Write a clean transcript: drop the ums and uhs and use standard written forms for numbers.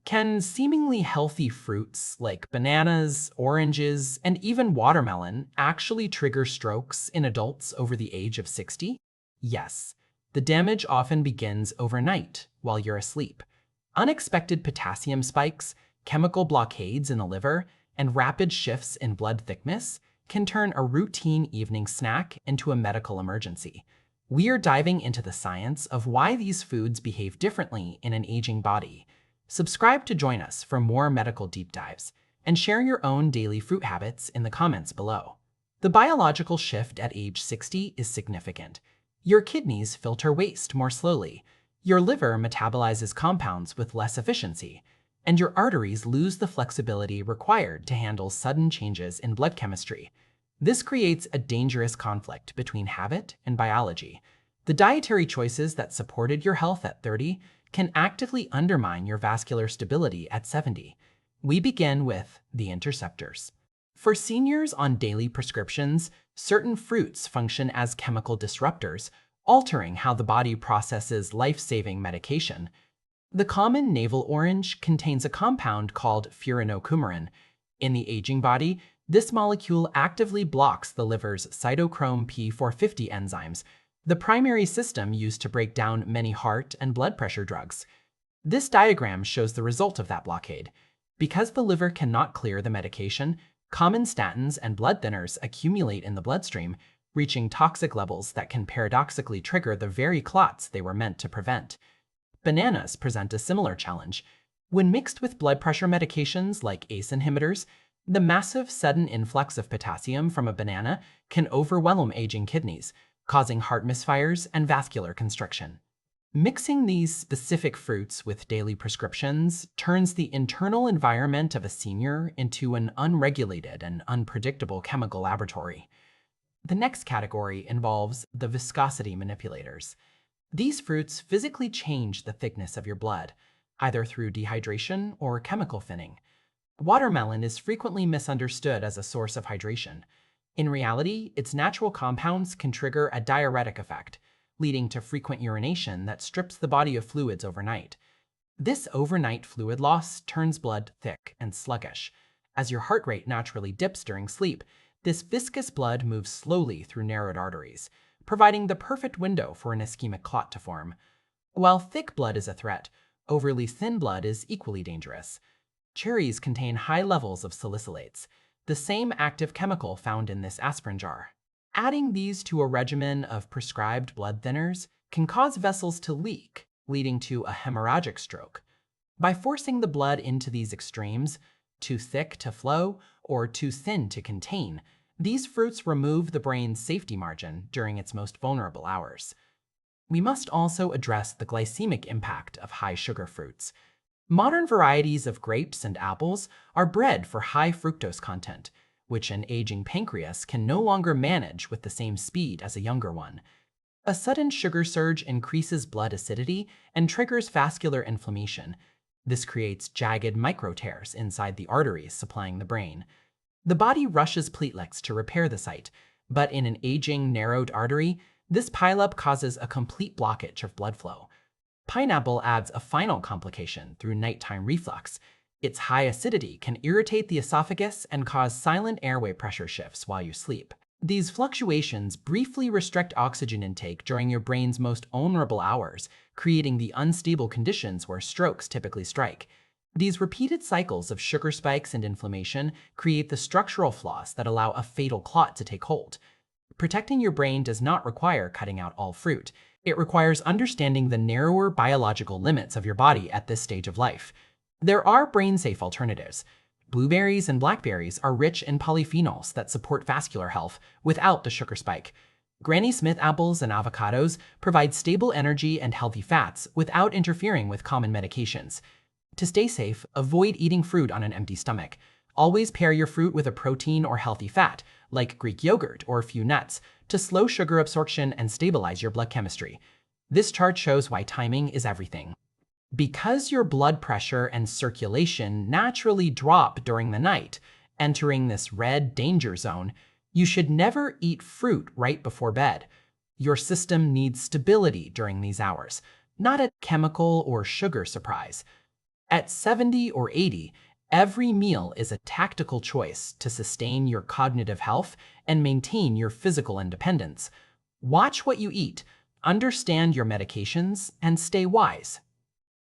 Can seemingly healthy fruits like bananas, oranges, and even watermelon actually trigger strokes in adults over the age of 60? Yes. The damage often begins overnight while you're asleep. Unexpected potassium spikes, chemical blockades in the liver, and rapid shifts in blood thickness can turn a routine evening snack into a medical emergency. We are diving into the science of why these foods behave differently in an aging body. Subscribe to join us for more medical deep dives, and share your own daily fruit habits in the comments below. The biological shift at age 60 is significant. Your kidneys filter waste more slowly, your liver metabolizes compounds with less efficiency, and your arteries lose the flexibility required to handle sudden changes in blood chemistry. This creates a dangerous conflict between habit and biology. The dietary choices that supported your health at 30 can actively undermine your vascular stability at 70. We begin with the interceptors. For seniors on daily prescriptions, certain fruits function as chemical disruptors, altering how the body processes life-saving medication. The common navel orange contains a compound called furanocoumarin. In the aging body, this molecule actively blocks the liver's cytochrome P450 enzymes, the primary system used to break down many heart and blood pressure drugs. This diagram shows the result of that blockade. Because the liver cannot clear the medication, common statins and blood thinners accumulate in the bloodstream, reaching toxic levels that can paradoxically trigger the very clots they were meant to prevent. Bananas present a similar challenge. When mixed with blood pressure medications like ACE inhibitors, the massive sudden influx of potassium from a banana can overwhelm aging kidneys, causing heart misfires and vascular constriction. Mixing these specific fruits with daily prescriptions turns the internal environment of a senior into an unregulated and unpredictable chemical laboratory. The next category involves the viscosity manipulators. These fruits physically change the thickness of your blood, either through dehydration or chemical thinning. Watermelon is frequently misunderstood as a source of hydration. In reality, its natural compounds can trigger a diuretic effect, leading to frequent urination that strips the body of fluids overnight. This overnight fluid loss turns blood thick and sluggish. As your heart rate naturally dips during sleep, this viscous blood moves slowly through narrowed arteries, providing the perfect window for an ischemic clot to form. While thick blood is a threat, overly thin blood is equally dangerous. Cherries contain high levels of salicylates, the same active chemical found in this aspirin jar. Adding these to a regimen of prescribed blood thinners can cause vessels to leak, leading to a hemorrhagic stroke. By forcing the blood into these extremes, too thick to flow or too thin to contain, these fruits remove the brain's safety margin during its most vulnerable hours. We must also address the glycemic impact of high-sugar fruits. Modern varieties of grapes and apples are bred for high fructose content, which an aging pancreas can no longer manage with the same speed as a younger one. A sudden sugar surge increases blood acidity and triggers vascular inflammation. This creates jagged microtears inside the arteries supplying the brain. The body rushes platelets to repair the site, but in an aging, narrowed artery, this pileup causes a complete blockage of blood flow. Pineapple adds a final complication through nighttime reflux. Its high acidity can irritate the esophagus and cause silent airway pressure shifts while you sleep. These fluctuations briefly restrict oxygen intake during your brain's most vulnerable hours, creating the unstable conditions where strokes typically strike. These repeated cycles of sugar spikes and inflammation create the structural flaws that allow a fatal clot to take hold. Protecting your brain does not require cutting out all fruit. It requires understanding the narrower biological limits of your body at this stage of life. There are brain-safe alternatives. Blueberries and blackberries are rich in polyphenols that support vascular health without the sugar spike. Granny Smith apples and avocados provide stable energy and healthy fats without interfering with common medications. To stay safe, avoid eating fruit on an empty stomach. Always pair your fruit with a protein or healthy fat, like Greek yogurt or a few nuts, to slow sugar absorption and stabilize your blood chemistry. This chart shows why timing is everything. Because your blood pressure and circulation naturally drop during the night, entering this red danger zone, you should never eat fruit right before bed. Your system needs stability during these hours, not a chemical or sugar surprise. At 70 or 80, every meal is a tactical choice to sustain your cognitive health and maintain your physical independence. Watch what you eat, understand your medications, and stay wise.